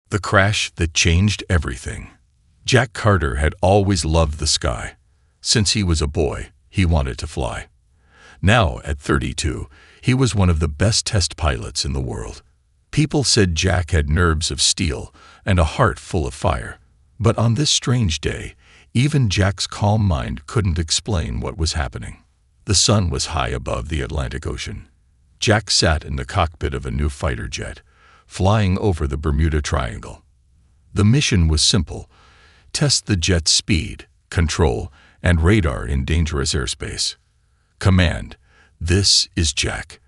The crash that changed everything. Jack Carter had always loved the sky. Since he was a boy, he wanted to fly. Now, at 32, he was one of the best test pilots in the world. People said Jack had nerves of steel and a heart full of fire. But on this strange day, even Jack's calm mind couldn't explain what was happening. The sun was high above the Atlantic Ocean. Jack sat in the cockpit of a new fighter jet, flying over the Bermuda Triangle. The mission was simple: test the jet's speed, control, and radar in dangerous airspace. Command: this is Jack.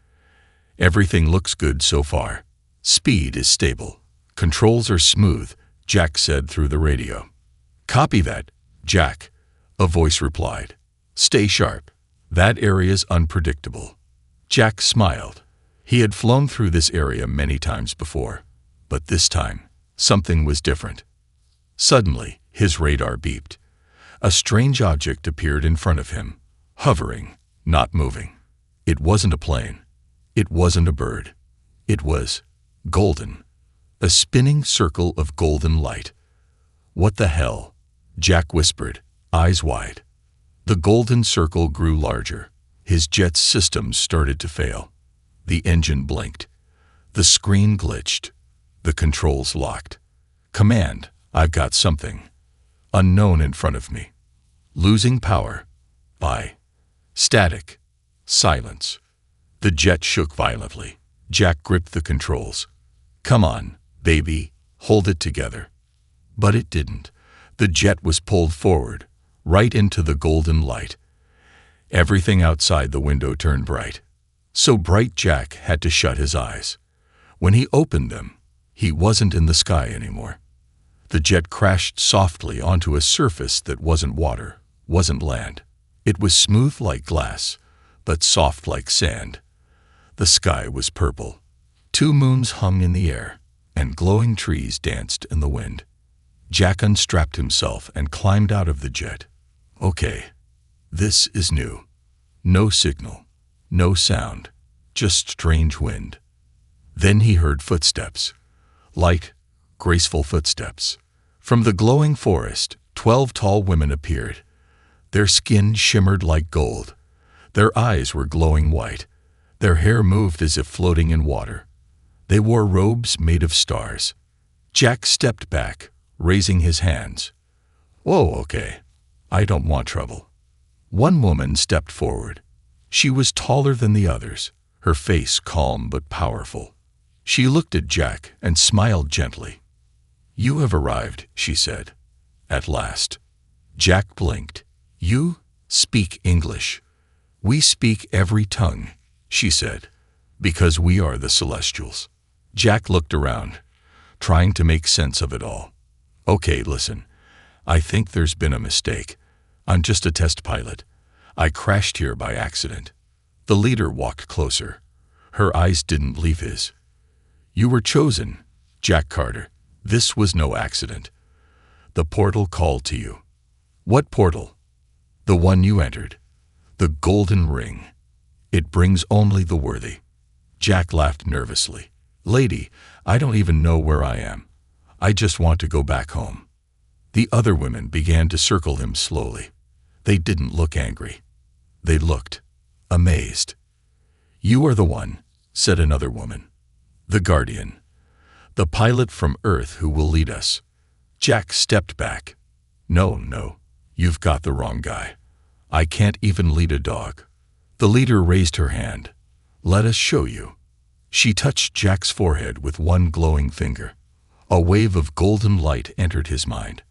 Everything looks good so far. Speed is stable. Controls are smooth, Jack said through the radio. Copy that, Jack, a voice replied. Stay sharp. That area's unpredictable. Jack smiled. He had flown through this area many times before, but this time, something was different. Suddenly, his radar beeped. A strange object appeared in front of him, hovering, not moving. It wasn't a plane. It wasn't a bird. It was golden. A spinning circle of golden light. What the hell? Jack whispered, eyes wide. The golden circle grew larger. His jet's systems started to fail. The engine blinked. The screen glitched. The controls locked. Command: I've got something unknown in front of me. Losing power. By static. Silence. The jet shook violently. Jack gripped the controls. Come on, baby, hold it together. But it didn't. The jet was pulled forward, right into the golden light. Everything outside the window turned bright. So bright Jack had to shut his eyes. When he opened them, he wasn't in the sky anymore. The jet crashed softly onto a surface that wasn't water, wasn't land. It was smooth like glass, but soft like sand. The sky was purple. 2 moons hung in the air, and glowing trees danced in the wind. Jack unstrapped himself and climbed out of the jet. Okay, this is new. No signal, no sound, just strange wind. Then he heard footsteps. Light, graceful footsteps. From the glowing forest, 12 tall women appeared. Their skin shimmered like gold. Their eyes were glowing white. Their hair moved as if floating in water. They wore robes made of stars. Jack stepped back, raising his hands. Whoa, okay. I don't want trouble. One woman stepped forward. She was taller than the others, her face calm but powerful. She looked at Jack and smiled gently. You have arrived, she said. At last. Jack blinked. You speak English. We speak every tongue, she said, because we are the Celestials. Jack looked around, trying to make sense of it all. Okay, listen. I think there's been a mistake. I'm just a test pilot. I crashed here by accident. The leader walked closer. Her eyes didn't leave his. You were chosen, Jack Carter. This was no accident. The portal called to you. What portal? The one you entered. The golden ring. It brings only the worthy. Jack laughed nervously. Lady, I don't even know where I am. I just want to go back home. The other women began to circle him slowly. They didn't look angry. They looked amazed. You are the one, said another woman. The guardian. The pilot from Earth who will lead us. Jack stepped back. No, you've got the wrong guy. I can't even lead a dog. The leader raised her hand. Let us show you. She touched Jack's forehead with one glowing finger. A wave of golden light entered his mind.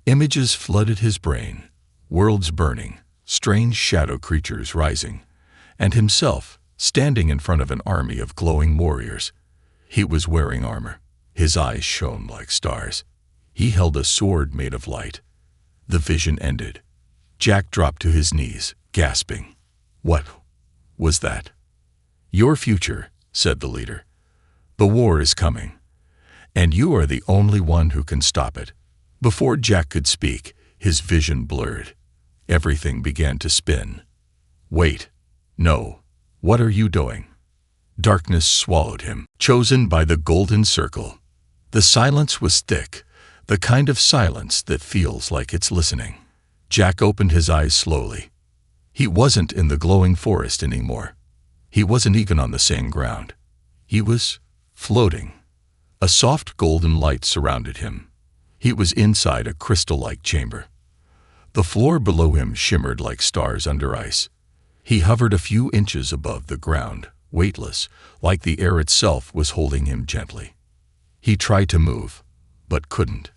Images flooded his brain, worlds burning, strange shadow creatures rising, and himself standing in front of an army of glowing warriors. He was wearing armor. His eyes shone like stars. He held a sword made of light. The vision ended. Jack dropped to his knees, gasping. What was that? Your future, said the leader. The war is coming, and you are the only one who can stop it. Before Jack could speak, his vision blurred. Everything began to spin. Wait. No. What are you doing? Darkness swallowed him. Chosen by the golden circle. The silence was thick, the kind of silence that feels like it's listening. Jack opened his eyes slowly. He wasn't in the glowing forest anymore. He wasn't even on the same ground. He was floating. A soft golden light surrounded him. He was inside a crystal-like chamber. The floor below him shimmered like stars under ice. He hovered a few inches above the ground, weightless, like the air itself was holding him gently. He tried to move, but couldn't.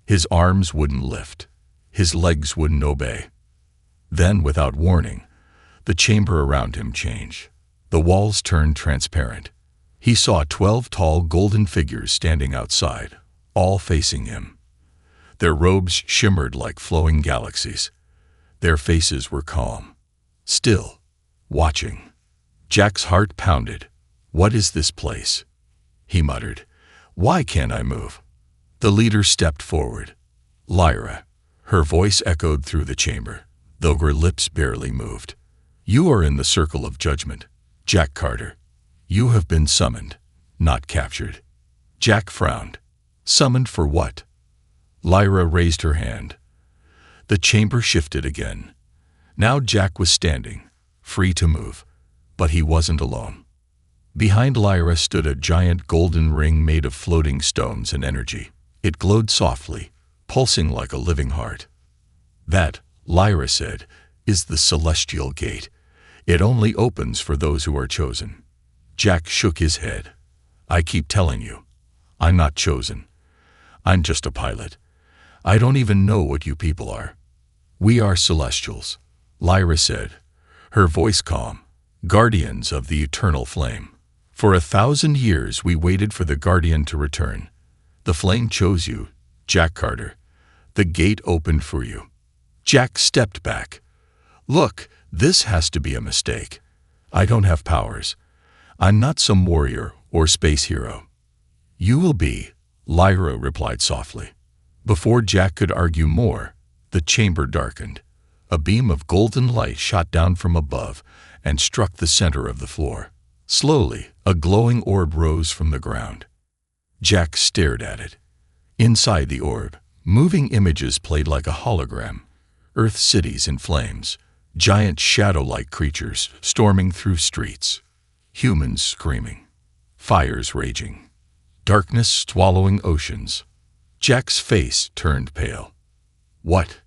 His arms wouldn't lift. His legs wouldn't obey. Then, without warning, the chamber around him changed. The walls turned transparent. He saw 12 tall golden figures standing outside, all facing him. Their robes shimmered like flowing galaxies. Their faces were calm, still, watching. Jack's heart pounded. "What is this place?" he muttered. "Why can't I move?" The leader stepped forward. Lyra. Her voice echoed through the chamber, though her lips barely moved. "You are in the circle of judgment, Jack Carter. You have been summoned, not captured." Jack frowned. "Summoned for what?" Lyra raised her hand. The chamber shifted again. Now Jack was standing, free to move, but he wasn't alone. Behind Lyra stood a giant golden ring made of floating stones and energy. It glowed softly, pulsing like a living heart. "That," Lyra said, "is the celestial gate. It only opens for those who are chosen." Jack shook his head. "I keep telling you, I'm not chosen. I'm just a pilot. I don't even know what you people are." "We are celestials," Lyra said, her voice calm. "Guardians of the eternal flame. For 1,000 years we waited for the guardian to return. The flame chose you, Jack Carter. The gate opened for you." Jack stepped back. "Look, this has to be a mistake. I don't have powers. I'm not some warrior or space hero." "You will be," Lyra replied softly. Before Jack could argue more, the chamber darkened. A beam of golden light shot down from above and struck the center of the floor. Slowly, a glowing orb rose from the ground. Jack stared at it. Inside the orb, moving images played like a hologram. Earth cities in flames, giant shadow-like creatures storming through streets, humans screaming, fires raging, darkness swallowing oceans. Jack's face turned pale. "What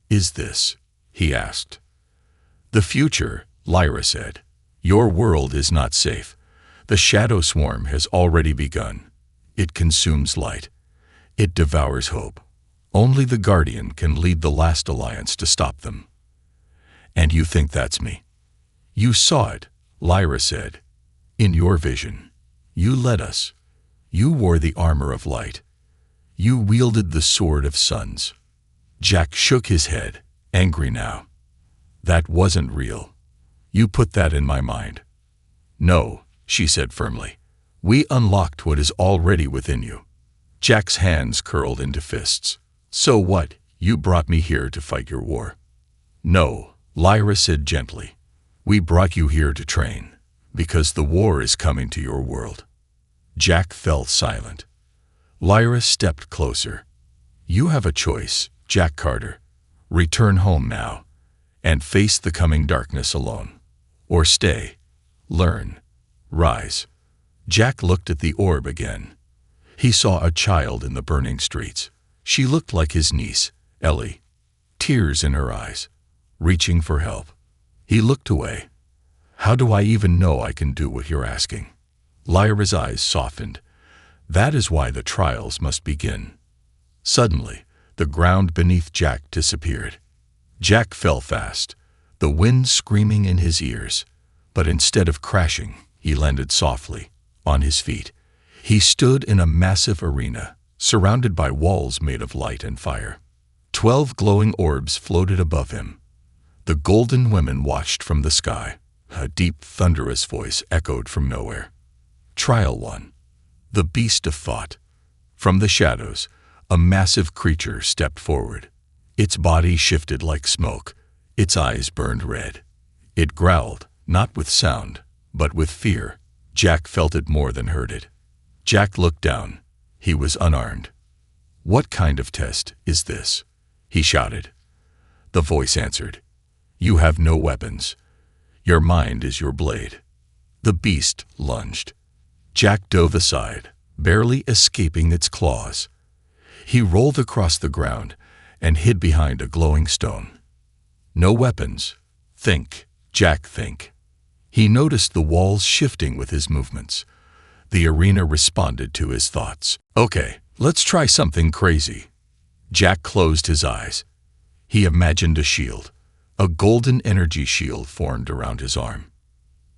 is this?" he asked. "The future," Lyra said. "Your world is not safe. The shadow swarm has already begun. It consumes light. It devours hope. Only the Guardian can lead the last alliance to stop them." "And you think that's me?" "You saw it," Lyra said. "In your vision. You led us. You wore the armor of light. You wielded the sword of suns." Jack shook his head, angry now. "That wasn't real. You put that in my mind." "No," she said firmly. "We unlocked what is already within you." Jack's hands curled into fists. "So what? You brought me here to fight your war." "No," Lyra said gently. "We brought you here to train, because the war is coming to your world." Jack fell silent. Lyra stepped closer. "You have a choice, Jack Carter. Return home now, and face the coming darkness alone. Or stay, learn, rise." Jack looked at the orb again. He saw a child in the burning streets. She looked like his niece, Ellie, tears in her eyes, reaching for help. He looked away. "How do I even know I can do what you're asking?" Lyra's eyes softened. "That is why the trials must begin." Suddenly, the ground beneath Jack disappeared. Jack fell fast, the wind screaming in his ears. But instead of crashing, he landed softly, on his feet. He stood in a massive arena, surrounded by walls made of light and fire. 12 glowing orbs floated above him. The golden women watched from the sky. A deep, thunderous voice echoed from nowhere. "Trial 1. The Beast of Thought." From the shadows, a massive creature stepped forward. Its body shifted like smoke. Its eyes burned red. It growled, not with sound, but with fear. Jack felt it more than heard it. Jack looked down. He was unarmed. "What kind of test is this?" he shouted. The voice answered, "You have no weapons. Your mind is your blade." The beast lunged. Jack dove aside, barely escaping its claws. He rolled across the ground and hid behind a glowing stone. No weapons. Think, Jack, think. He noticed the walls shifting with his movements. The arena responded to his thoughts. "Okay, let's try something crazy." Jack closed his eyes. He imagined a shield. A golden energy shield formed around his arm.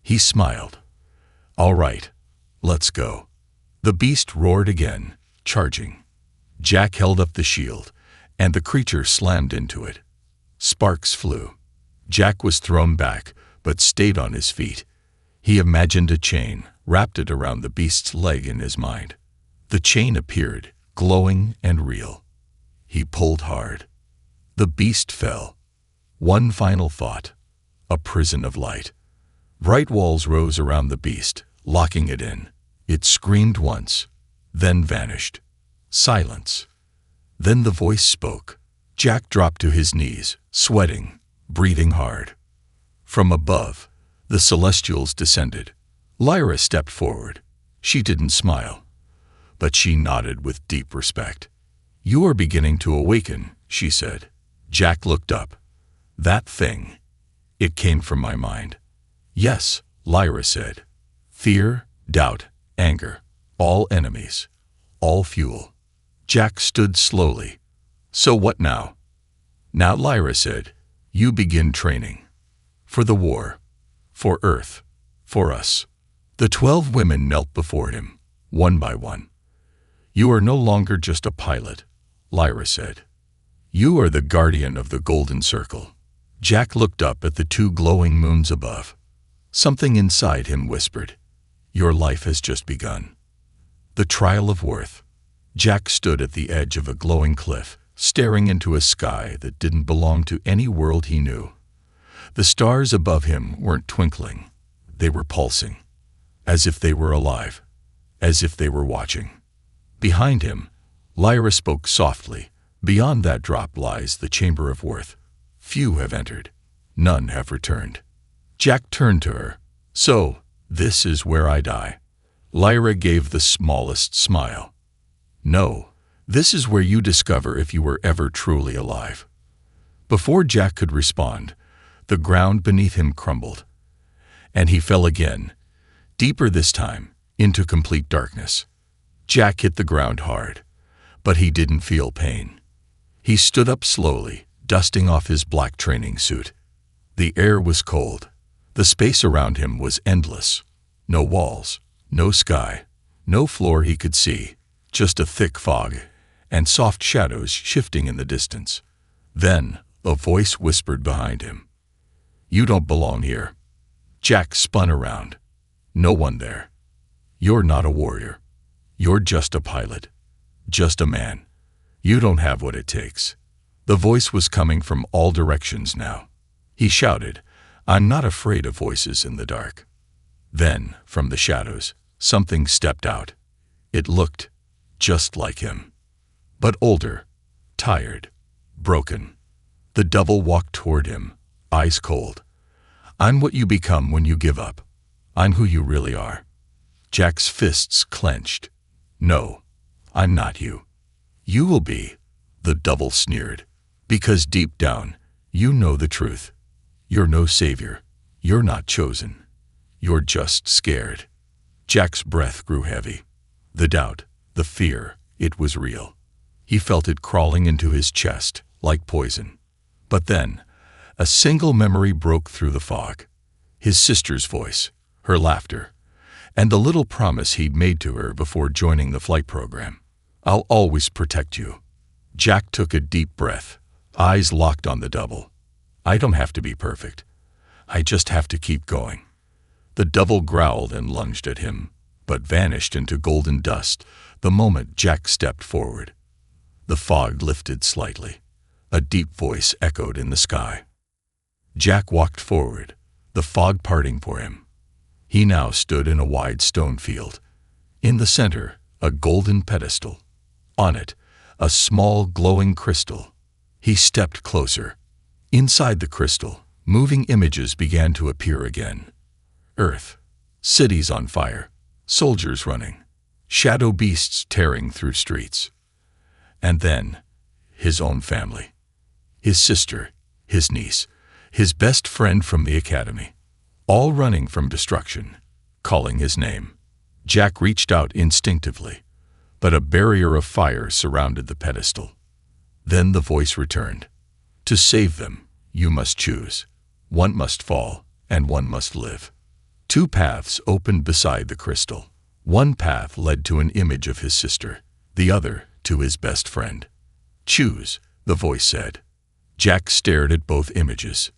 He smiled. "All right, let's go." The beast roared again, charging. Jack held up the shield, and the creature slammed into it. Sparks flew. Jack was thrown back, but stayed on his feet. He imagined a chain, wrapped it around the beast's leg in his mind. The chain appeared, glowing and real. He pulled hard. The beast fell. One final thought, a prison of light. Bright walls rose around the beast, locking it in. It screamed once, then vanished. Silence. Then the voice spoke. Jack dropped to his knees, sweating, breathing hard. From above, the Celestials descended. Lyra stepped forward. She didn't smile, but she nodded with deep respect. "You are beginning to awaken," she said. Jack looked up. "That thing. It came from my mind." "Yes," Lyra said. "Fear, doubt, anger, all enemies, all fuel." Jack stood slowly. "So what now?" "Now," Lyra said, "you begin training. For the war. For Earth. For us." The 12 women knelt before him, one by one. "You are no longer just a pilot," Lyra said. "You are the guardian of the Golden Circle." Jack looked up at the 2 glowing moons above. Something inside him whispered, "Your life has just begun." The trial of worth. Jack stood at the edge of a glowing cliff, staring into a sky that didn't belong to any world he knew. The stars above him weren't twinkling. They were pulsing, as if they were alive, as if they were watching. Behind him, Lyra spoke softly. "Beyond that drop lies the chamber of worth. Few have entered. None have returned." Jack turned to her. "So, this is where I die." Lyra gave the smallest smile. "No, this is where you discover if you were ever truly alive." Before Jack could respond, the ground beneath him crumbled, and he fell again, deeper this time, into complete darkness. Jack hit the ground hard, but he didn't feel pain. He stood up slowly, dusting off his black training suit. The air was cold. The space around him was endless. No walls, no sky, no floor he could see, just a thick fog and soft shadows shifting in the distance. Then a voice whispered behind him, "You don't belong here." Jack spun around. No one there. "You're not a warrior. You're just a pilot. Just a man. You don't have what it takes." The voice was coming from all directions now. He shouted, "I'm not afraid of voices in the dark." Then, from the shadows, something stepped out. It looked just like him, but older, tired, broken. The devil walked toward him, eyes cold. "I'm what you become when you give up. I'm who you really are." Jack's fists clenched. "No, I'm not you. You will be," the devil sneered, "because deep down, you know the truth. You're no savior. You're not chosen. You're just scared." Jack's breath grew heavy. The doubt, the fear, it was real. He felt it crawling into his chest, like poison. But then, a single memory broke through the fog. His sister's voice, her laughter, and the little promise he'd made to her before joining the flight program. "I'll always protect you." Jack took a deep breath, eyes locked on the devil. "I don't have to be perfect. I just have to keep going." The devil growled and lunged at him, but vanished into golden dust the moment Jack stepped forward. The fog lifted slightly. A deep voice echoed in the sky. Jack walked forward, the fog parting for him. He now stood in a wide stone field. In the center, a golden pedestal. On it, a small glowing crystal. He stepped closer. Inside the crystal, moving images began to appear again. Earth, cities on fire, soldiers running, shadow beasts tearing through streets. And then, his own family. His sister, his niece, his best friend from the academy. All running from destruction, calling his name. Jack reached out instinctively, but a barrier of fire surrounded the pedestal. Then the voice returned. To save them, you must choose. One must fall, and one must live. Two paths opened beside the crystal. One path led to an image of his sister, the other to his best friend. Choose, the voice said. Jack stared at both images.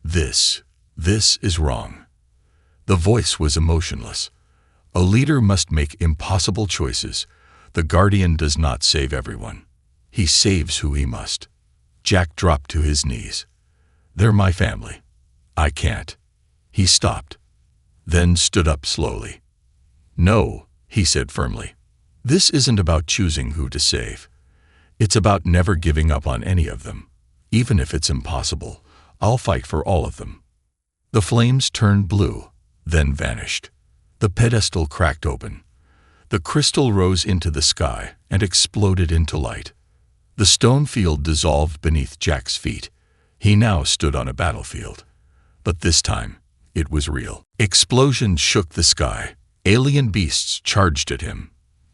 This is wrong. The voice was emotionless. A leader must make impossible choices. The guardian does not save everyone. He saves who he must. Jack dropped to his knees. They're my family. I can't. He stopped, then stood up slowly. No, he said firmly. This isn't about choosing who to save. It's about never giving up on any of them. Even if it's impossible, I'll fight for all of them. The flames turned blue, then vanished. The pedestal cracked open. The crystal rose into the sky and exploded into light. The stone field dissolved beneath Jack's feet. He now stood on a battlefield. But this time, it was real. Explosions shook the sky. Alien beasts charged at him.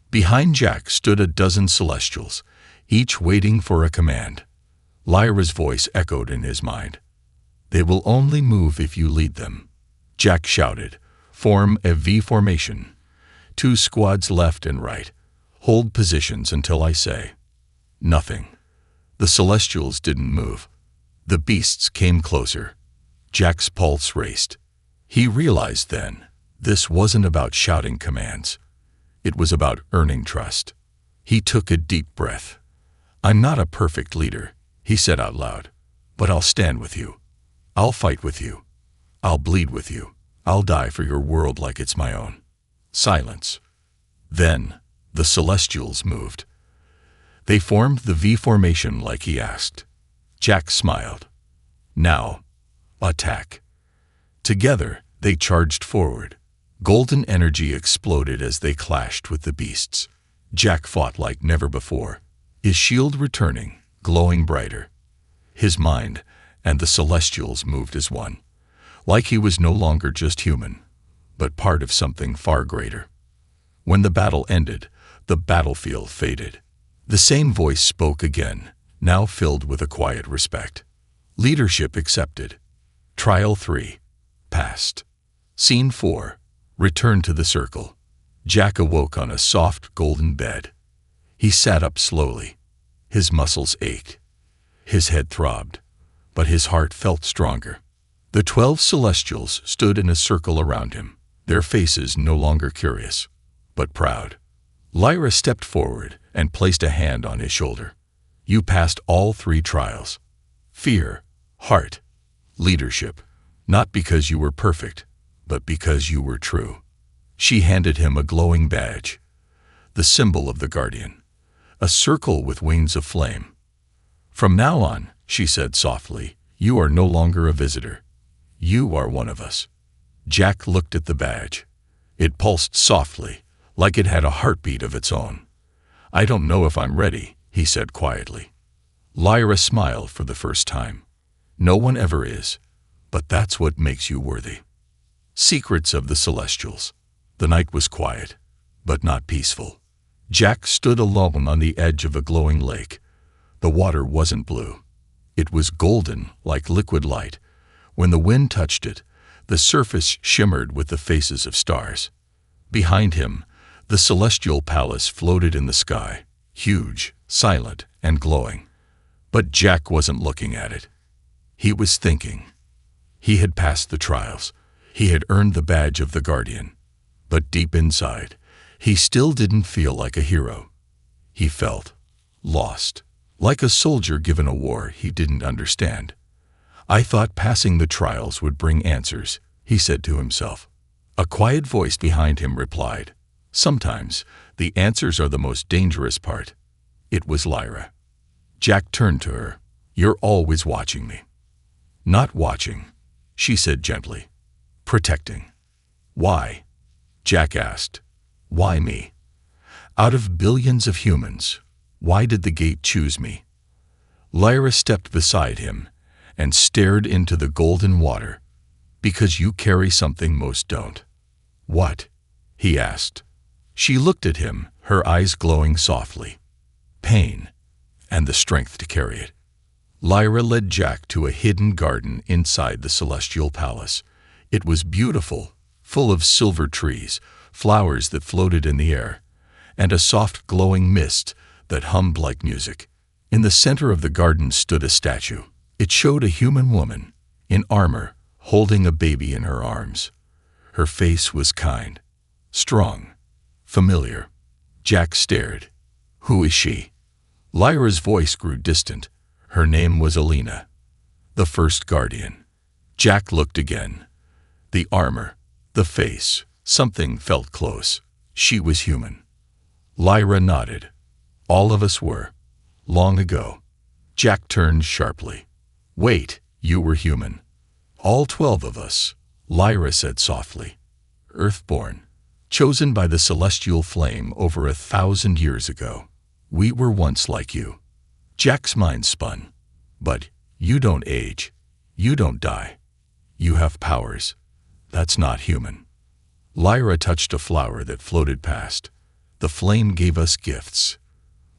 Behind Jack stood a dozen celestials, each waiting for a command. Lyra's voice echoed in his mind. They will only move if you lead them. Jack shouted, Form a V formation. 2 squads left and right. Hold positions until I say. Nothing. The celestials didn't move. The beasts came closer. Jack's pulse raced. He realized then, this wasn't about shouting commands. It was about earning trust. He took a deep breath. I'm not a perfect leader, he said out loud, but I'll stand with you. I'll fight with you. I'll bleed with you. I'll die for your world like it's my own. Silence. Then, the celestials moved. They formed the V formation like he asked. Jack smiled. Now, attack. Together, they charged forward. Golden energy exploded as they clashed with the beasts. Jack fought like never before, his shield returning, glowing brighter. His mind and the celestials moved as one, like he was no longer just human, but part of something far greater. When the battle ended, the battlefield faded. The same voice spoke again, now filled with a quiet respect. Leadership accepted. Trial 3. Passed. Scene 4. Return to the circle. Jack awoke on a soft golden bed. He sat up slowly. His muscles ached. His head throbbed, but his heart felt stronger. The 12 celestials stood in a circle around him, their faces no longer curious, but proud. Lyra stepped forward and placed a hand on his shoulder. You passed all 3 trials. Fear, heart, leadership, not because you were perfect, but because you were true. She handed him a glowing badge, the symbol of the guardian, a circle with wings of flame. From now on, she said softly, you are no longer a visitor. You are one of us. Jack looked at the badge. It pulsed softly, like it had a heartbeat of its own. I don't know if I'm ready, he said quietly. Lyra smiled for the first time. No one ever is, but that's what makes you worthy. Secrets of the Celestials. The night was quiet, but not peaceful. Jack stood alone on the edge of a glowing lake. The water wasn't blue. It was golden, like liquid light. When the wind touched it, the surface shimmered with the faces of stars. Behind him, the celestial palace floated in the sky, huge, silent, and glowing. But Jack wasn't looking at it. He was thinking. He had passed the trials. He had earned the badge of the Guardian. But deep inside, he still didn't feel like a hero. He felt lost, like a soldier given a war he didn't understand. I thought passing the trials would bring answers, he said to himself. A quiet voice behind him replied, Sometimes, the answers are the most dangerous part. It was Lyra. Jack turned to her. "You're always watching me." "Not watching," she said gently. "Protecting." "Why?" Jack asked. "Why me? Out of billions of humans, why did the gate choose me?" Lyra stepped beside him and stared into the golden water. "Because you carry something most don't." "What?" he asked. She looked at him, her eyes glowing softly. "Pain, and the strength to carry it." Lyra led Jack to a hidden garden inside the celestial palace. It was beautiful, full of silver trees, flowers that floated in the air, and a soft glowing mist that hummed like music. In the center of the garden stood a statue. It showed a human woman, in armor, holding a baby in her arms. Her face was kind, strong, familiar. Jack stared. "Who is she?" Lyra's voice grew distant. Her name was Alina, the first guardian. Jack looked again. The armor, the face, something felt close. She was human. Lyra nodded. "All of us were. Long ago." Jack turned sharply. "Wait, you were human." "All 12 of us," Lyra said softly. "Earthborn, chosen by the celestial flame over 1,000 years ago. We were once like you." Jack's mind spun. "But you don't age. You don't die. You have powers. That's not human." Lyra touched a flower that floated past. "The flame gave us gifts.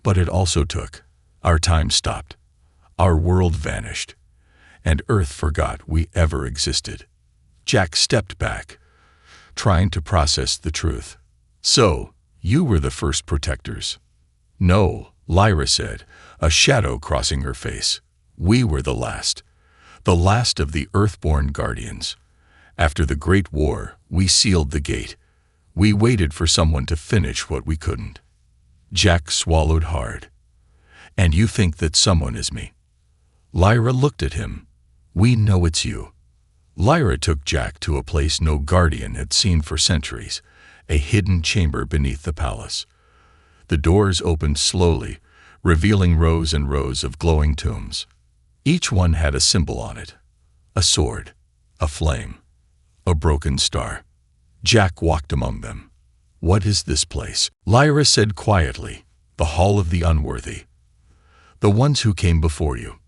But it also took. Our time stopped. Our world vanished. And Earth forgot we ever existed." Jack stepped back, trying to process the truth. "So, you were the first protectors." "No," Lyra said, a shadow crossing her face. "We were the last of the Earthborn guardians. After the Great War, we sealed the gate. We waited for someone to finish what we couldn't." Jack swallowed hard. "And you think that someone is me?" Lyra looked at him. "We know it's you." Lyra took Jack to a place no guardian had seen for centuries, a hidden chamber beneath the palace. The doors opened slowly, revealing rows and rows of glowing tombs. Each one had a symbol on it: a sword, a flame, a broken star. Jack walked among them. "What is this place?" Lyra said quietly. "The Hall of the Unworthy. The ones who came before you."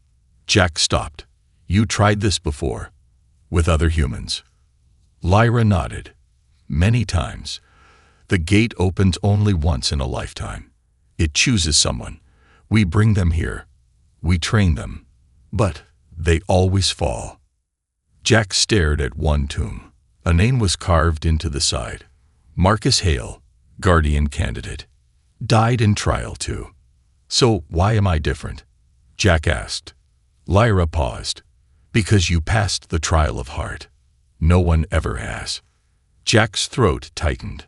Jack stopped. "You tried this before? With other humans?" Lyra nodded. "Many times. The gate opens only once in a lifetime. It chooses someone. We bring them here. We train them. But they always fall." Jack stared at one tomb. A name was carved into the side. Marcus Hale, guardian candidate. Died in trial too. "So why am I different?" Jack asked. Lyra paused. "Because you passed the trial of heart. No one ever has." Jack's throat tightened.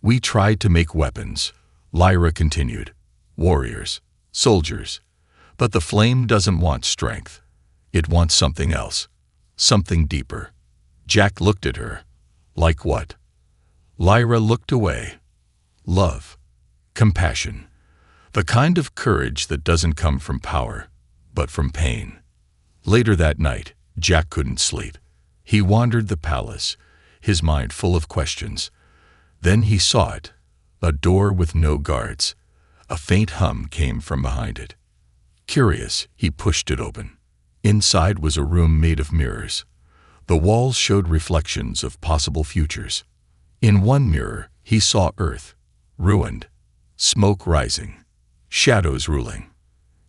"We tried to make weapons," Lyra continued. "Warriors, soldiers. But the flame doesn't want strength. It wants something else. Something deeper." Jack looked at her. "Like what?" Lyra looked away. "Love. Compassion. The kind of courage that doesn't come from power, but from pain." Later that night, Jack couldn't sleep. He wandered the palace, his mind full of questions. Then he saw it, a door with no guards. A faint hum came from behind it. Curious, he pushed it open. Inside was a room made of mirrors. The walls showed reflections of possible futures. In one mirror, he saw Earth, ruined, smoke rising, shadows ruling.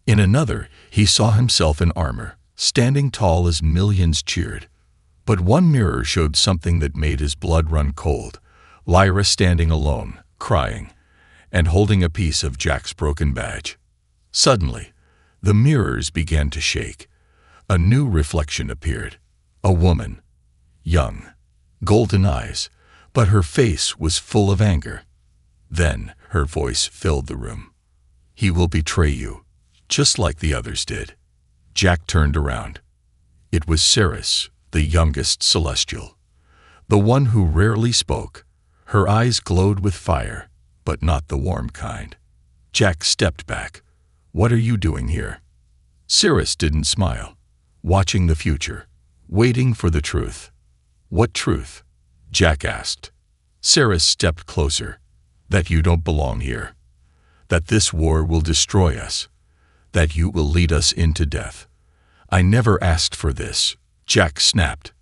In another, he saw himself in armor, standing tall as millions cheered. But one mirror showed something that made his blood run cold. Lyra standing alone, crying, and holding a piece of Jack's broken badge. Suddenly, the mirrors began to shake. A new reflection appeared. A woman, young, golden eyes, but her face was full of anger. Then her voice filled the room. "He will betray you, just like the others did." Jack turned around. It was Ceres, the youngest celestial, the one who rarely spoke. Her eyes glowed with fire, but not the warm kind. Jack stepped back. "What are you doing here?" Cirrus didn't smile, watching the future, waiting for the truth. "What truth?" Jack asked. Cirrus stepped closer. "That you don't belong here. That this war will destroy us. That you will lead us into death." "I never asked for this," Jack snapped.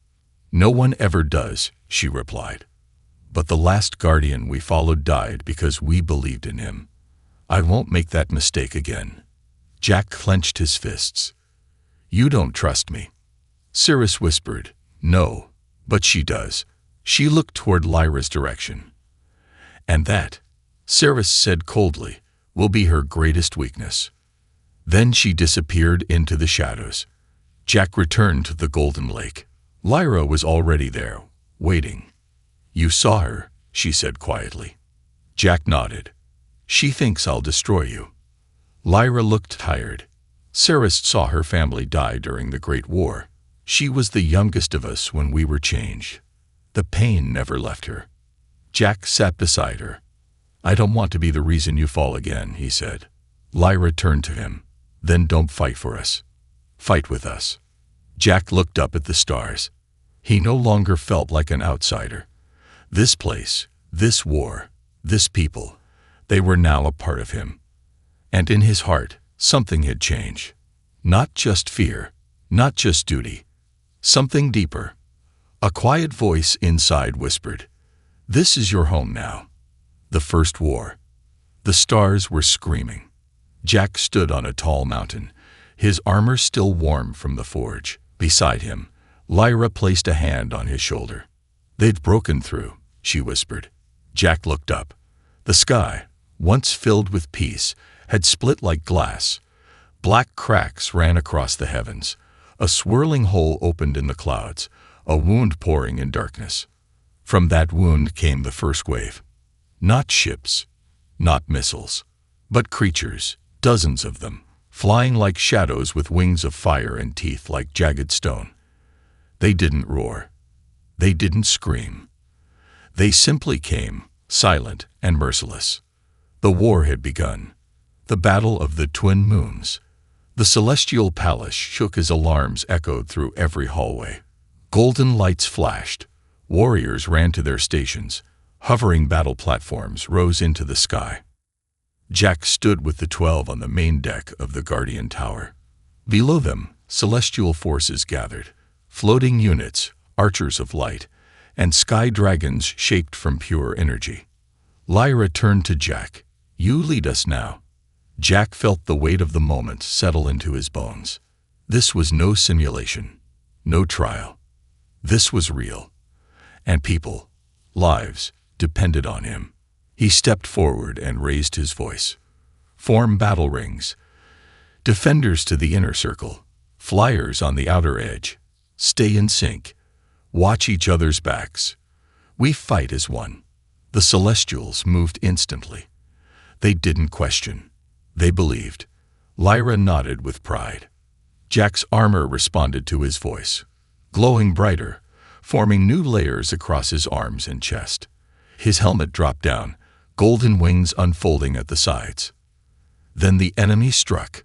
"No one ever does," she replied. "But the last guardian we followed died because we believed in him. I won't make that mistake again." Jack clenched his fists. "You don't trust me." Cirrus whispered, "No, but she does." She looked toward Lyra's direction. "And that," Cirrus said coldly, "will be her greatest weakness." Then she disappeared into the shadows. Jack returned to the Golden Lake. Lyra was already there, waiting. "You saw her," she said quietly. Jack nodded. "She thinks I'll destroy you." Lyra looked tired. "Cirrus saw her family die during the Great War. She was the youngest of us when we were changed. The pain never left her." Jack sat beside her. "I don't want to be the reason you fall again," he said. Lyra turned to him. "Then don't fight for us. Fight with us." Jack looked up at the stars. He no longer felt like an outsider. This place, this war, this people, they were now a part of him. And in his heart, something had changed. Not just fear, not just duty. Something deeper. A quiet voice inside whispered, "This is your home now." The first war. The stars were screaming. Jack stood on a tall mountain, his armor still warm from the forge. Beside him, Lyra placed a hand on his shoulder. "They'd broken through," she whispered. Jack looked up. The sky, once filled with peace, had split like glass. Black cracks ran across the heavens. A swirling hole opened in the clouds, a wound pouring in darkness. From that wound came the first wave. Not ships, not missiles, but creatures, dozens of them, flying like shadows with wings of fire and teeth like jagged stone. They didn't roar. They didn't scream. They simply came, silent and merciless. The war had begun. The battle of the twin moons. The celestial palace shook as alarms echoed through every hallway. Golden lights flashed. Warriors ran to their stations. Hovering battle platforms rose into the sky. Jack stood with the 12 on the main deck of the Guardian Tower. Below them, celestial forces gathered. Floating units, archers of light, and sky dragons shaped from pure energy. Lyra turned to Jack. "You lead us now." Jack felt the weight of the moment settle into his bones. This was no simulation, no trial. This was real. And people, lives, depended on him. He stepped forward and raised his voice. "Form battle rings. Defenders to the inner circle. Flyers on the outer edge. Stay in sync. Watch each other's backs. We fight as one." The Celestials moved instantly. They didn't question. They believed. Lyra nodded with pride. Jack's armor responded to his voice, glowing brighter, forming new layers across his arms and chest. His helmet dropped down, golden wings unfolding at the sides. Then the enemy struck.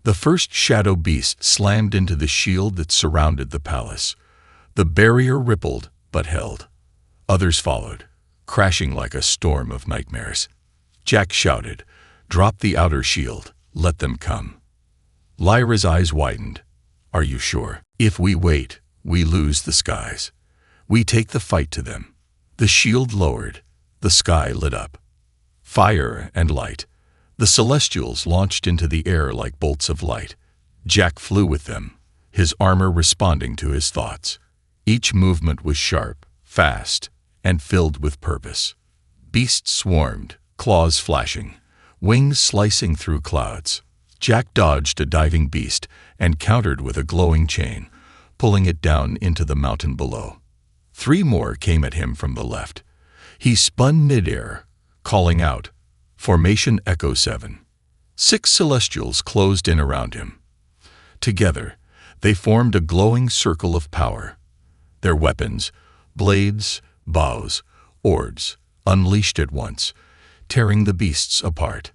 The first shadow beast slammed into the shield that surrounded the palace. The barrier rippled, but held. Others followed, crashing like a storm of nightmares. Jack shouted, "Drop the outer shield, let them come." Lyra's eyes widened. "Are you sure? If we wait, we lose the skies. We take the fight to them." The shield lowered. The sky lit up. Fire and light. The Celestials launched into the air like bolts of light. Jack flew with them, his armor responding to his thoughts. Each movement was sharp, fast, and filled with purpose. Beasts swarmed, claws flashing, wings slicing through clouds. Jack dodged a diving beast and countered with a glowing chain, pulling it down into the mountain below. 3 more came at him from the left. He spun midair, calling out, "Formation Echo 7." 6 Celestials closed in around him. Together, they formed a glowing circle of power. Their weapons, blades, bows, Ords, unleashed at once, tearing the beasts apart.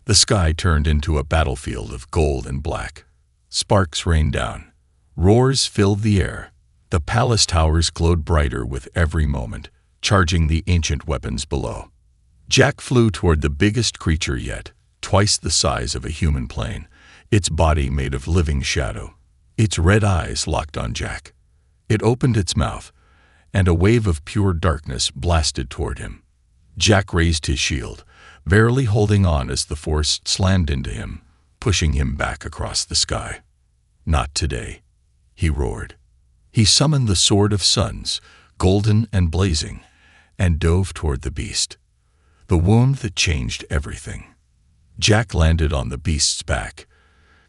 The sky turned into a battlefield of gold and black. Sparks rained down. Roars filled the air. The palace towers glowed brighter with every moment, charging the ancient weapons below. Jack flew toward the biggest creature yet, twice the size of a human plane, its body made of living shadow. Its red eyes locked on Jack. It opened its mouth, and a wave of pure darkness blasted toward him. Jack raised his shield, barely holding on as the force slammed into him, pushing him back across the sky. "Not today," he roared. He summoned the Sword of Suns, golden and blazing, and dove toward the beast. The wound that changed everything. Jack landed on the beast's back,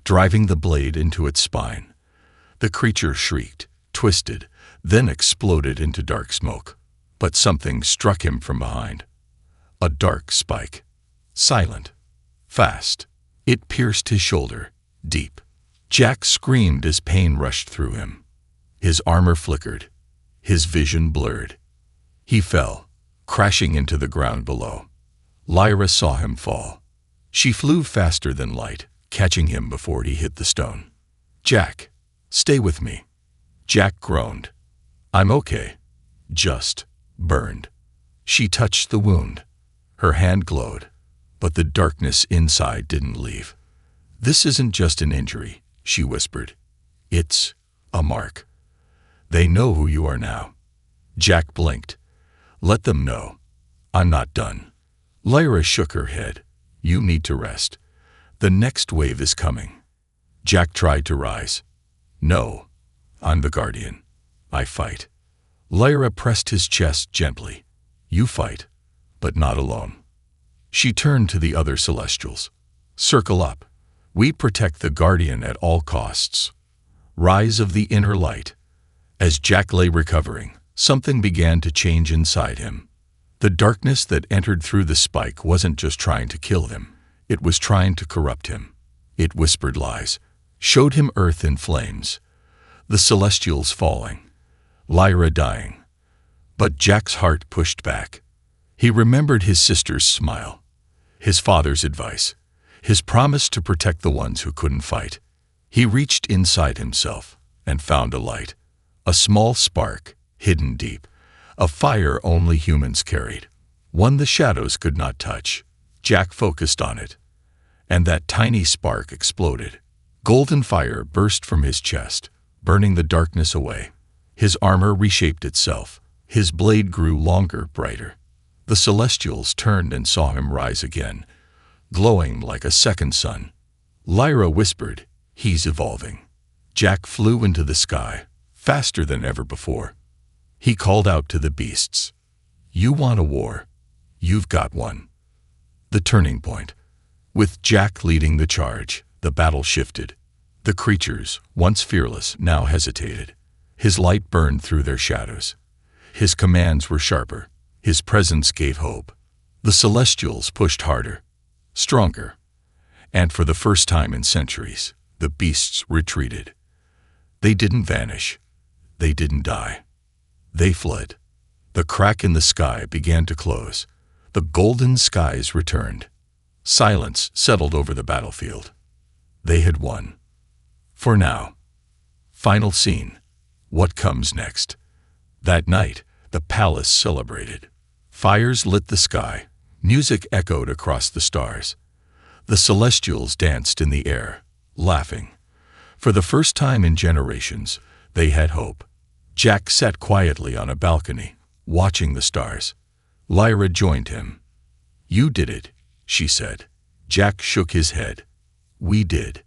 driving the blade into its spine. The creature shrieked, twisted, then exploded into dark smoke. But something struck him from behind. A dark spike. Silent. Fast. It pierced his shoulder, deep. Jack screamed as pain rushed through him. His armor flickered. His vision blurred. He fell, crashing into the ground below. Lyra saw him fall. She flew faster than light, catching him before he hit the stone. "Jack, stay with me." Jack groaned. "I'm okay. Just burned." She touched the wound. Her hand glowed, but the darkness inside didn't leave. "This isn't just an injury," she whispered. "It's a mark. They know who you are now." Jack blinked. "Let them know. I'm not done." Lyra shook her head. "You need to rest. The next wave is coming." Jack tried to rise. "No, I'm the guardian. I fight." Lyra pressed his chest gently. "You fight, but not alone." She turned to the other Celestials. "Circle up. We protect the guardian at all costs." Rise of the inner light. As Jack lay recovering, something began to change inside him. The darkness that entered through the spike wasn't just trying to kill him. It was trying to corrupt him. It whispered lies, showed him Earth in flames, the Celestials falling, Lyra dying. But Jack's heart pushed back. He remembered his sister's smile, his father's advice, his promise to protect the ones who couldn't fight. He reached inside himself and found a light, a small spark, hidden deep, a fire only humans carried, one the shadows could not touch. Jack focused on it, and that tiny spark exploded. Golden fire burst from his chest, burning the darkness away. His armor reshaped itself. His blade grew longer, brighter. The Celestials turned and saw him rise again, glowing like a second sun. Lyra whispered, "He's evolving." Jack flew into the sky, faster than ever before. He called out to the beasts, "You want a war? You've got one." The turning point. With Jack leading the charge, the battle shifted. The creatures, once fearless, now hesitated. His light burned through their shadows. His commands were sharper. His presence gave hope. The Celestials pushed harder, stronger, and for the first time in centuries, the beasts retreated. They didn't vanish. They didn't die. They fled. The crack in the sky began to close. The golden skies returned. Silence settled over the battlefield. They had won. For now. Final scene. What comes next? That night, the palace celebrated. Fires lit the sky. Music echoed across the stars. The Celestials danced in the air, laughing. For the first time in generations, they had hope. Jack sat quietly on a balcony, watching the stars. Lyra joined him. "You did it," she said. Jack shook his head. "We did."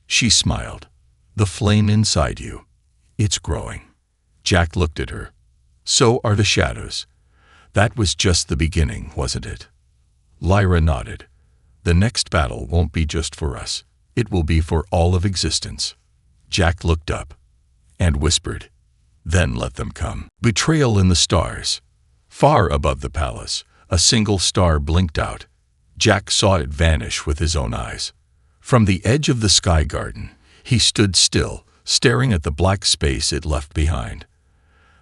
She smiled. "The flame inside you. It's growing." Jack looked at her. "So are the shadows." That was just the beginning, wasn't it? Lyra nodded. "The next battle won't be just for us. It will be for all of existence." Jack looked up and whispered, "Then let them come." Betrayal in the stars. Far above the palace, a single star blinked out. Jack saw it vanish with his own eyes. From the edge of the sky garden, he stood still, staring at the black space it left behind.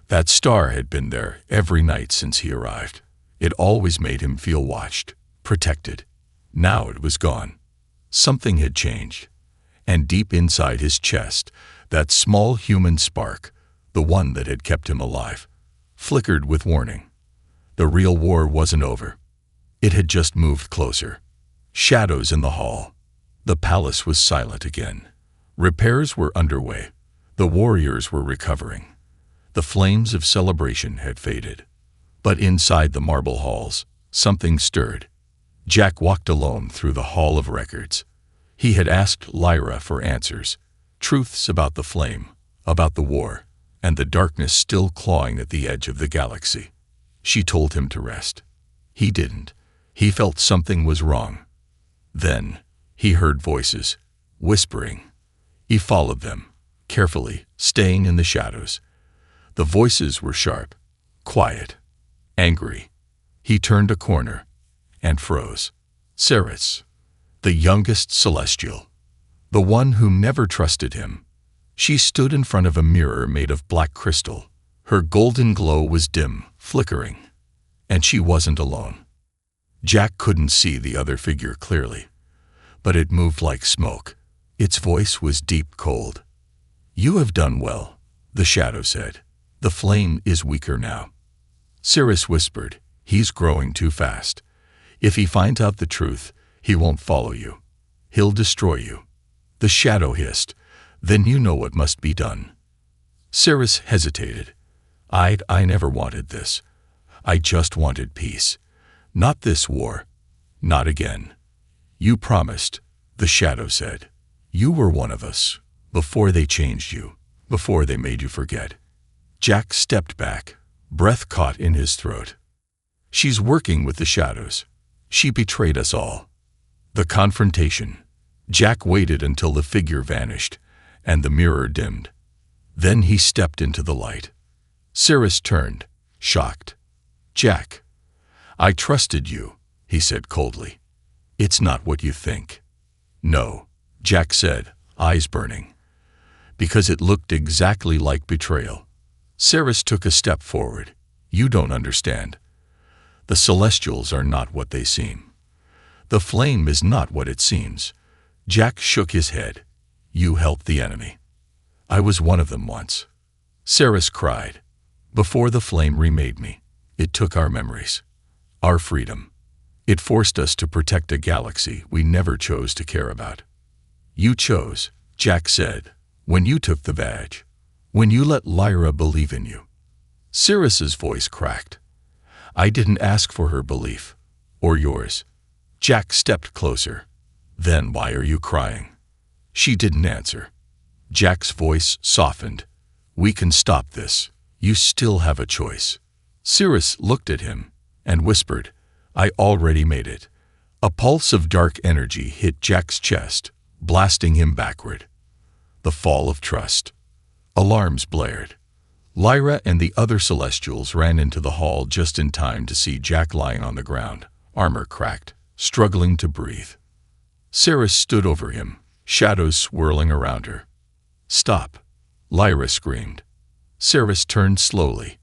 That star had been there every night since he arrived. It always made him feel watched, protected. Now it was gone. Something had changed. And deep inside his chest, that small human spark, the one that had kept him alive, flickered with warning. The real war wasn't over. It had just moved closer. Shadows in the hall. The palace was silent again. Repairs were underway. The warriors were recovering. The flames of celebration had faded. But inside the marble halls, something stirred. Jack walked alone through the Hall of Records. He had asked Lyra for answers, truths about the flame, about the war, and the darkness still clawing at the edge of the galaxy. She told him to rest. He didn't. He felt something was wrong. Then he heard voices, whispering. He followed them, carefully, staying in the shadows. The voices were sharp, quiet, angry. He turned a corner and froze. Ceres, the youngest celestial, the one who never trusted him. She stood in front of a mirror made of black crystal. Her golden glow was dim, flickering, and she wasn't alone. Jack couldn't see the other figure clearly, but it moved like smoke. Its voice was deep, cold. "You have done well," the shadow said. "The flame is weaker now." Ceres whispered, "He's growing too fast. If he finds out the truth, he won't follow you. He'll destroy you." The shadow hissed, "Then you know what must be done." Ceres hesitated. I never wanted this. I just wanted peace. Not this war. Not again." "You promised," the shadow said. "You were one of us, before they changed you, before they made you forget." Jack stepped back, breath caught in his throat. "She's working with the shadows. She betrayed us all." The confrontation. Jack waited until the figure vanished, and the mirror dimmed. Then he stepped into the light. Ceres turned, shocked. "Jack, I trusted you," he said coldly. "It's not what you think." "No," Jack said, eyes burning. "Because it looked exactly like betrayal." Ceres took a step forward. "You don't understand. The Celestials are not what they seem. The flame is not what it seems." Jack shook his head. "You helped the enemy. I was one of them once." Ceres cried. "Before the flame remade me, it took our memories, our freedom. It forced us to protect a galaxy we never chose to care about." "You chose," Jack said, "when you took the badge, when you let Lyra believe in you." Ceres's voice cracked. "I didn't ask for her belief, or yours." Jack stepped closer. "Then why are you crying?" She didn't answer. Jack's voice softened. "We can stop this. You still have a choice." Ceres looked at him and whispered, "I already made it." A pulse of dark energy hit Jack's chest, blasting him backward. The fall of trust. Alarms blared. Lyra and the other Celestials ran into the hall just in time to see Jack lying on the ground, armor cracked, struggling to breathe. Ceres stood over him, shadows swirling around her. "Stop!" Lyra screamed. Ceres turned slowly.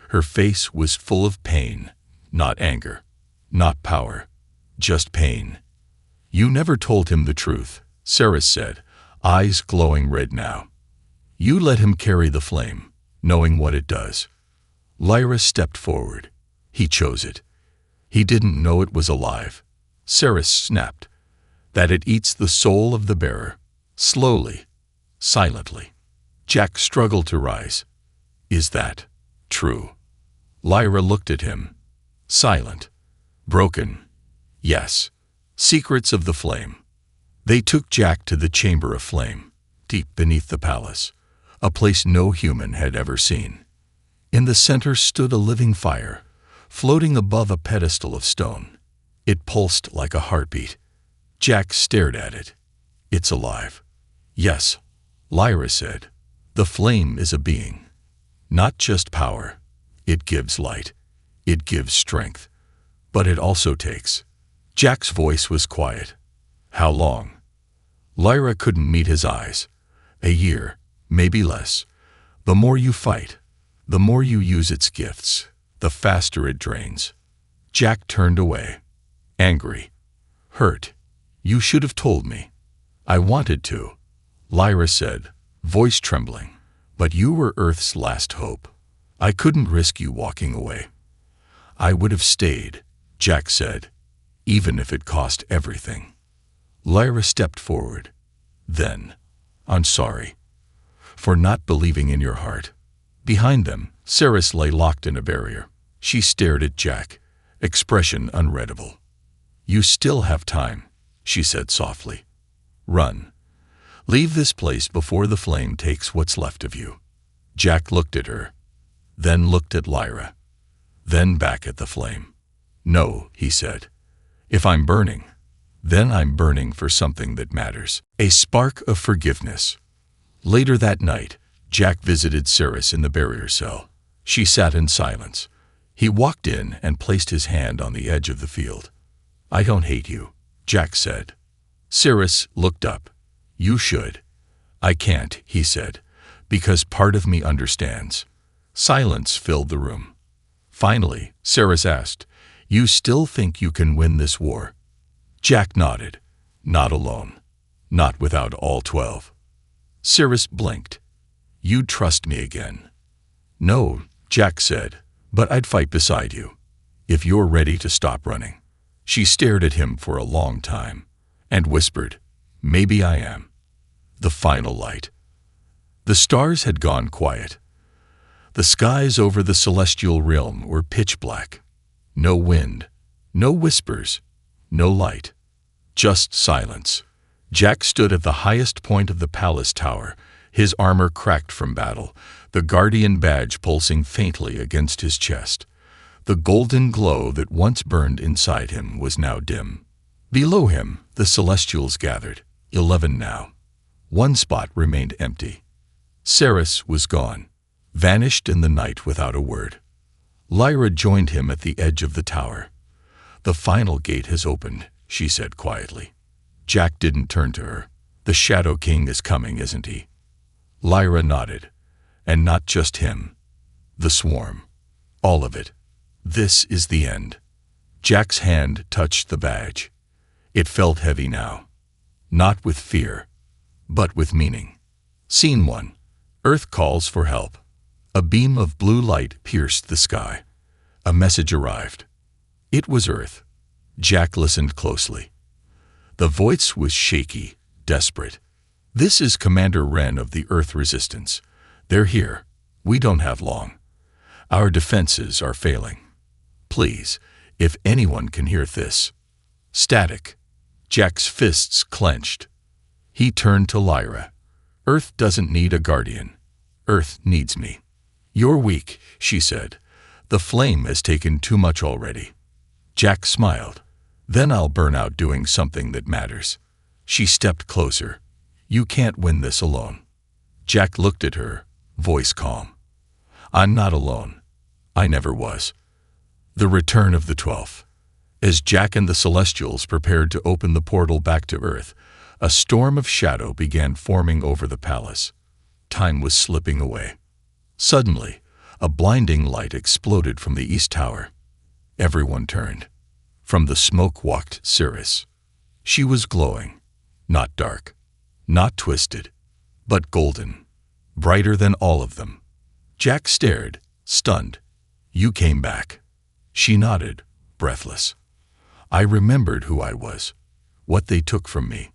Her face was full of pain, not anger, not power, just pain. "You never told him the truth," Ceres said, eyes glowing red now. "You let him carry the flame, knowing what it does." Lyra stepped forward. "He chose it. He didn't know it was alive." Ceres snapped. "That it eats the soul of the bearer, slowly, silently." Jack struggled to rise. "Is that true?" Lyra looked at him, silent, broken. "Yes. Secrets of the flame." They took Jack to the chamber of flame, deep beneath the palace, a place no human had ever seen. In the center stood a living fire, floating above a pedestal of stone. It pulsed like a heartbeat. Jack stared at it. "It's alive." "Yes," Lyra said. "The flame is a being. Not just power. It gives light. It gives strength. But it also takes." Jack's voice was quiet. "How long?" Lyra couldn't meet his eyes. "A year, maybe less. The more you fight, the more you use its gifts, the faster it drains." Jack turned away, angry, hurt. You should have told me. I wanted to, Lyra said, voice trembling. But you were Earth's last hope. I couldn't risk you walking away. I would have stayed, Jack said, even if it cost everything. Lyra stepped forward. Then, I'm sorry. For not believing in your heart. Behind them, Ceres lay locked in a barrier. She stared at Jack, expression unreadable. You still have time, she said softly. Run. Leave this place before the flame takes what's left of you. Jack looked at her, then looked at Lyra, then back at the flame. No, he said. If I'm burning, then I'm burning for something that matters. A spark of forgiveness. Later that night, Jack visited Ceres in the barrier cell. She sat in silence. He walked in and placed his hand on the edge of the field. I don't hate you, Jack said. Ceres looked up. You should. I can't, he said, because part of me understands. Silence filled the room. Finally, Ceres asked, You still think you can win this war? Jack nodded. Not alone. Not without all 12. Ceres blinked. You'd trust me again. No, Jack said, but I'd fight beside you, if you're ready to stop running. She stared at him for a long time, and whispered, Maybe I am. The final light. The stars had gone quiet. The skies over the celestial realm were pitch black. No wind, no whispers, no light. Just silence. Jack stood at the highest point of the palace tower, his armor cracked from battle, the guardian badge pulsing faintly against his chest. The golden glow that once burned inside him was now dim. Below him, the celestials gathered, 11 now. One spot remained empty. Ceres was gone, vanished in the night without a word. Lyra joined him at the edge of the tower. The final gate has opened, she said quietly. Jack didn't turn to her. The Shadow King is coming, isn't he? Lyra nodded. And not just him. The swarm. All of it. This is the end. Jack's hand touched the badge. It felt heavy now. Not with fear, but with meaning. Scene 1. Earth calls for help. A beam of blue light pierced the sky. A message arrived. It was Earth. Jack listened closely. The voice was shaky, desperate. This is Commander Wren of the Earth Resistance. They're here. We don't have long. Our defenses are failing. Please, if anyone can hear this. Static. Jack's fists clenched. He turned to Lyra. Earth doesn't need a guardian. Earth needs me. You're weak, she said. The flame has taken too much already. Jack smiled. Then I'll burn out doing something that matters. She stepped closer. You can't win this alone. Jack looked at her, voice calm. I'm not alone. I never was. The return of the 12th. As Jack and the Celestials prepared to open the portal back to Earth, a storm of shadow began forming over the palace. Time was slipping away. Suddenly, a blinding light exploded from the east tower. Everyone turned. From the smoke walked Ceres. She was glowing, not dark, not twisted, but golden, brighter than all of them. Jack stared, stunned. You came back. She nodded, breathless. I remembered who I was, what they took from me.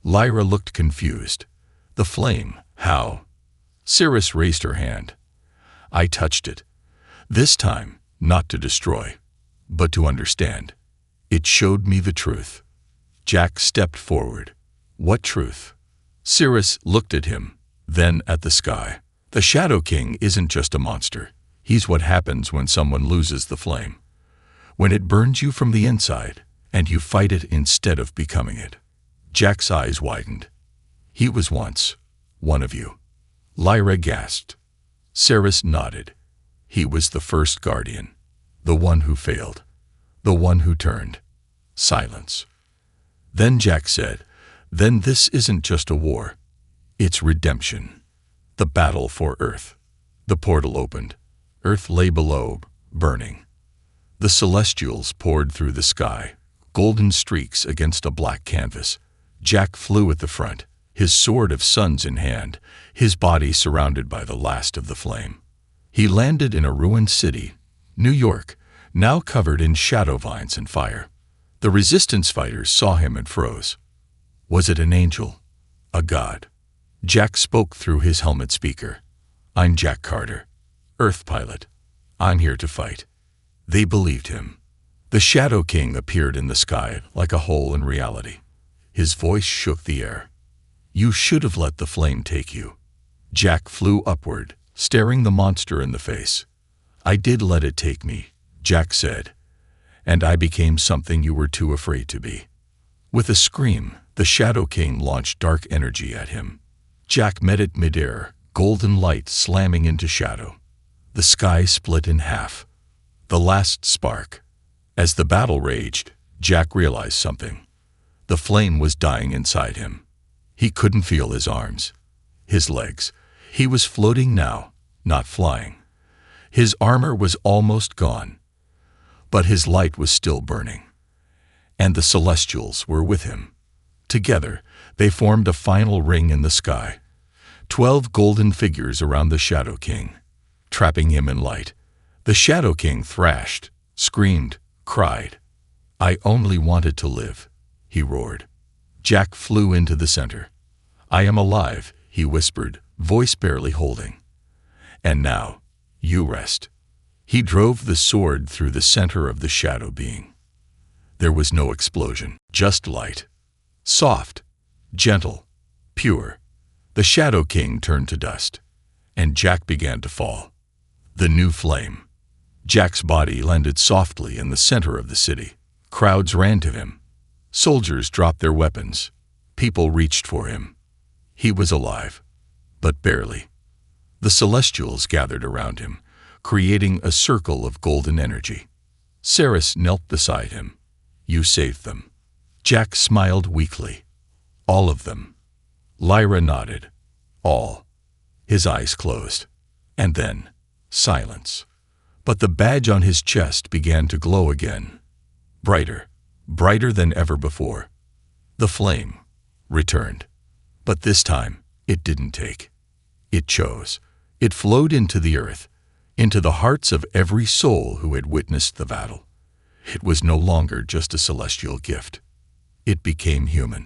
Lyra looked confused. The flame, how? Ceres raised her hand. I touched it. This time, not to destroy, but to understand. It showed me the truth. Jack stepped forward. What truth? Ceres looked at him, then at the sky. The Shadow King isn't just a monster. He's what happens when someone loses the flame. When it burns you from the inside, and you fight it instead of becoming it. Jack's eyes widened. He was once one of you. Lyra gasped. Ceres nodded. He was the first guardian. The one who failed. The one who turned. Silence. Then Jack said, Then this isn't just a war. It's redemption. The battle for Earth. The portal opened. Earth lay below, burning. The celestials poured through the sky, golden streaks against a black canvas. Jack flew at the front, his sword of suns in hand, his body surrounded by the last of the flame. He landed in a ruined city, New York, now covered in shadow vines and fire. The resistance fighters saw him and froze. Was it an angel? A god? Jack spoke through his helmet speaker. "I'm Jack Carter, Earth pilot. I'm here to fight." They believed him. The Shadow King appeared in the sky like a hole in reality. His voice shook the air. "You should have let the flame take you." Jack flew upward, staring the monster in the face. "I did let it take me," Jack said, "and I became something you were too afraid to be." With a scream, the Shadow King launched dark energy at him. Jack met it midair, golden light slamming into shadow. The sky split in half. The last spark. As the battle raged, Jack realized something. The flame was dying inside him. He couldn't feel his arms, his legs. He was floating now, not flying. His armor was almost gone, but his light was still burning. And the celestials were with him. Together, they formed a final ring in the sky. 12 golden figures around the Shadow King, trapping him in light. The Shadow King thrashed, screamed, cried. "I only wanted to live," he roared. Jack flew into the center. "I am alive," he whispered, voice barely holding. "And now, you rest." He drove the sword through the center of the shadow being. There was no explosion, just light. Soft, gentle, pure. The Shadow King turned to dust, and Jack began to fall. The new flame. Jack's body landed softly in the center of the city. Crowds ran to him. Soldiers dropped their weapons. People reached for him. He was alive, but barely. The celestials gathered around him, creating a circle of golden energy. Ceres knelt beside him. "You saved them." Jack smiled weakly. "All of them." Lyra nodded. "All." His eyes closed. And then, silence. But the badge on his chest began to glow again. Brighter, brighter than ever before. The flame returned. But this time, it didn't take. It chose. It flowed into the earth, into the hearts of every soul who had witnessed the battle. It was no longer just a celestial gift. It became human.